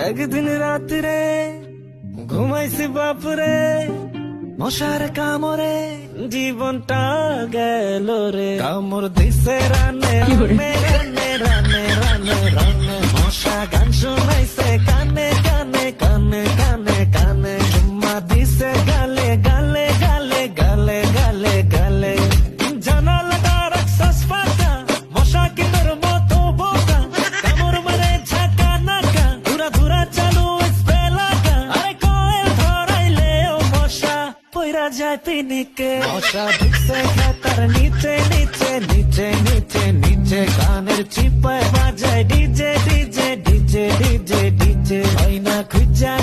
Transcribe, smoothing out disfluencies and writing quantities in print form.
একদিন রাত্রে ঘুমাইছি বাপরে, মশার কামড়ে জীবনটা গেল রে। কামড় দিছে রানে রানে রানে রানে রানে রানে, মশা গান শোনাইছে কানে কানে কানে কানে কানে, চুম্মা দিছে গালে গালে গালে গালে গালে গালে। জানালাটা রাখছাস ফাঁকা, মশা কি তোর মতো বোকা, কামড় মারে ঝাঁকা নাকা, ধুরা ধুরা চালু স্পেল আঁকা। আরে কয়েল ধরাইলেও মশা পইরা যায় পিনিকে। মশা ঢুকছে খাতার নিচে নিচে নিচে নিচে নিচে, কানের চিপায় বাজায় DJ DJ DJ DJ DJ, হয় না খুঁজা